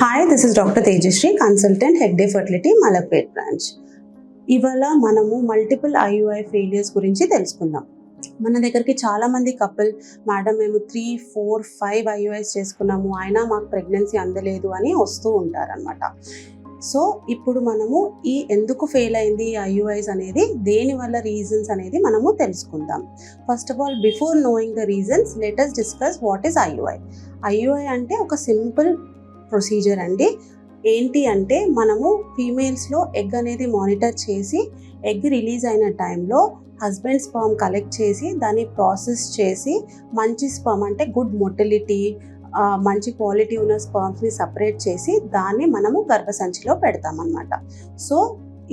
Hi, this is doctor Tejasri, consultant Hegde fertility Malakpet branch. ఇవాళ మనము multiple IUI failures గురించి తెలుసుకుందాం. మన దగ్గరికి చాలామంది కపుల్, మేడం మేము 3, 4, 5 ఐయుఐస్ చేసుకున్నాము, అయినా మాకు ప్రెగ్నెన్సీ అందలేదు అని వస్తూ ఉంటారనమాట. సో ఇప్పుడు మనము ఈ ఎందుకు ఫెయిల్ అయింది ఈ ఐయుఐస్ అనేది, దేనివల్ల రీజన్స్ అనేది మనము తెలుసుకుందాం. First of all, before knowing the reasons, let us discuss what is IUI. IUI అంటే ఒక సింపుల్ ప్రొసీజర్ అండి. ఏంటి అంటే, మనము ఫీమేల్స్లో ఎగ్ అనేది మానిటర్ చేసి, ఎగ్ రిలీజ్ అయిన టైంలో హస్బెండ్ స్పర్మ్ కలెక్ట్ చేసి, దాన్ని ప్రాసెస్ చేసి, మంచి స్పర్మ్ అంటే గుడ్ మొటిలిటీ, మంచి క్వాలిటీ ఉన్న స్పర్మ్స్ని సపరేట్ చేసి దాన్ని మనము గర్భసంచిలో పెడతామన్నమాట. సో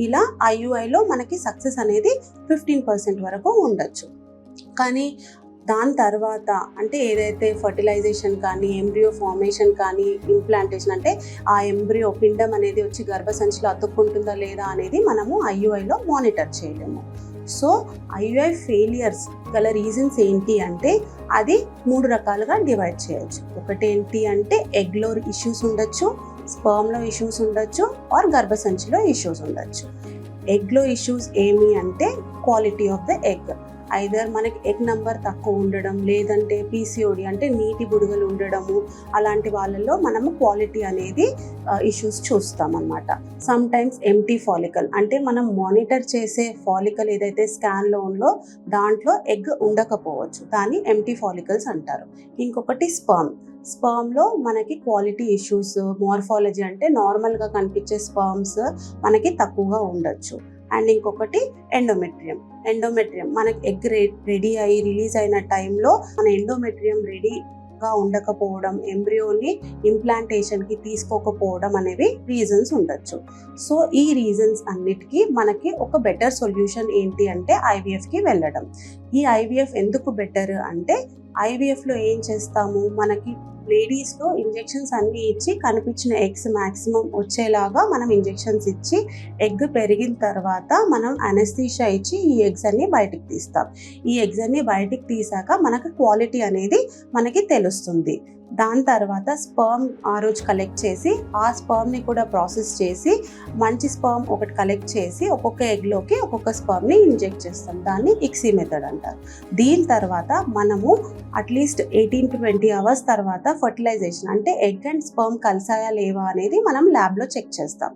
ఇలా ఐయుఐలో మనకి సక్సెస్ అనేది 15% వరకు ఉండొచ్చు. కానీ దాని తర్వాత అంటే ఏదైతే ఫర్టిలైజేషన్ కానీ, ఎంబ్రియో ఫార్మేషన్ కానీ, ఇంప్లాంటేషన్ అంటే ఆ ఎంబ్రియో పిండం అనేది వచ్చి గర్భసంచిలో అతుక్కుంటుందా లేదా అనేది మనము ఐయుఐలో మానిటర్ చేయలేము. సో ఐయుఐ ఫెయిలియర్స్ గల రీజన్స్ ఏంటి అంటే, అది 3 రకాలుగా డివైడ్ చేయొచ్చు. ఒకటేంటి అంటే, ఎగ్లో ఇష్యూస్ ఉండొచ్చు, స్పర్మ్లో ఇష్యూస్ ఉండొచ్చు, ఆర్ గర్భసంచిలో ఇష్యూస్ ఉండొచ్చు. ఎగ్లో ఇష్యూస్ ఏమి అంటే, quality of the egg. Either మనకి ఎగ్ నెంబర్ తక్కువ ఉండడం, లేదంటే పీసీఓడి అంటే నీటి బుడగలు ఉండడము, అలాంటి వాళ్ళల్లో మనము క్వాలిటీ అనేది ఇష్యూస్ చూస్తామన్నమాట. సమ్ టైమ్స్ ఎంటీ ఫాలికల్ అంటే మనం మానిటర్ చేసే ఫాలికల్ ఏదైతే స్కాన్లో ఉందో దాంట్లో ఎగ్ ఉండకపోవచ్చు, దాన్ని ఎంటీ ఫాలికల్స్ అంటారు. ఇంకొకటి స్పర్మ్లో మనకి క్వాలిటీ ఇష్యూస్, మార్ఫాలజీ అంటే నార్మల్గా కనిపించే స్పర్మ్స్ మనకి తక్కువగా ఉండొచ్చు. అండ్ ఇంకొకటి ఎండోమెట్రియం మనకి ఎగ్ రెడీ అయ్యి రిలీజ్ అయిన టైంలో మన ఎండోమెట్రియం రెడీగా ఉండకపోవడం, ఎంబ్రియోని ఇంప్లాంటేషన్కి తీసుకోకపోవడం అనేవి రీజన్స్ ఉండొచ్చు. సో ఈ రీజన్స్ అన్నిటికీ మనకి ఒక బెటర్ సొల్యూషన్ ఏంటి అంటే ఐవీఎఫ్కి వెళ్ళడం. ఈ ఐవీఎఫ్ ఎందుకు బెటర్ అంటే, ఐవీఎఫ్లో ఏం చేస్తాము, మనకి లేడీస్లో ఇంజెక్షన్స్ అన్నీ ఇచ్చి కనిపించిన ఎగ్స్ మ్యాక్సిమం వచ్చేలాగా మనం ఇంజెక్షన్స్ ఇచ్చి, ఎగ్ పెరిగిన తర్వాత మనం అనెస్థీషియా ఇచ్చి ఈ ఎగ్స్ అన్ని బయటికి తీస్తాం. ఈ ఎగ్స్ అన్ని బయటికి తీసాక మనకు క్వాలిటీ అనేది మనకి తెలుస్తుంది. దాని తర్వాత స్పర్మ్ ఆ రోజు కలెక్ట్ చేసి, ఆ స్పర్మ్ని కూడా ప్రాసెస్ చేసి, మంచి స్పర్మ్ ఒకటి కలెక్ట్ చేసి ఒక్కొక్క ఎగ్లోకి ఒక్కొక్క స్పర్మ్ని ఇంజెక్ట్ చేస్తాం. దాన్ని ఇక్సీ మెథడ్ అంటారు. దీని తర్వాత మనము అట్లీస్ట్ 18 to 20 అవర్స్ తర్వాత ఫర్టిలైజేషన్ అంటే ఎగ్ అండ్ స్పర్మ్ కలిసాయా లేవా అనేది మనం ల్యాబ్లో చెక్ చేస్తాం.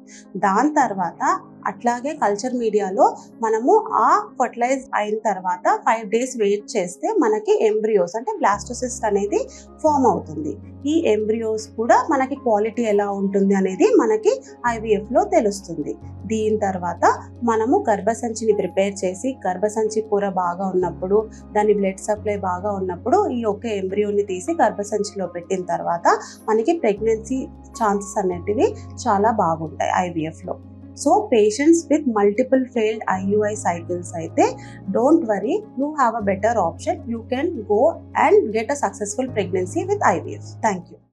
దాని తర్వాత అట్లాగే కల్చర్ మీడియాలో మనము ఆ ఫర్టిలైజ్ అయిన తర్వాత 5 days వెయిట్ చేస్తే మనకి ఎంబ్రియోస్ అంటే బ్లాస్టోసిస్ట్ అనేది ఫామ్ అవుతుంది. ఈ ఎంబ్రియోస్ కూడా మనకి క్వాలిటీ ఎలా ఉంటుంది అనేది మనకి ఐవీఎఫ్లో తెలుస్తుంది. దీని తర్వాత మనము గర్భసంచిని ప్రిపేర్ చేసి, గర్భసంచి కూర బాగా ఉన్నప్పుడు, దాని బ్లడ్ సప్లై బాగా ఉన్నప్పుడు ఈ ఒక్క ఎంబ్రియోని తీసి గర్భసంచిలో పెట్టిన తర్వాత మనకి ప్రెగ్నెన్సీ ఛాన్సెస్ అనేటివి చాలా బాగుంటాయి ఐవీఎఫ్లో. So patients with multiple failed IUI cycles aithe, don't worry, you have a better option. You can go and get a successful pregnancy with IVF. Thank you.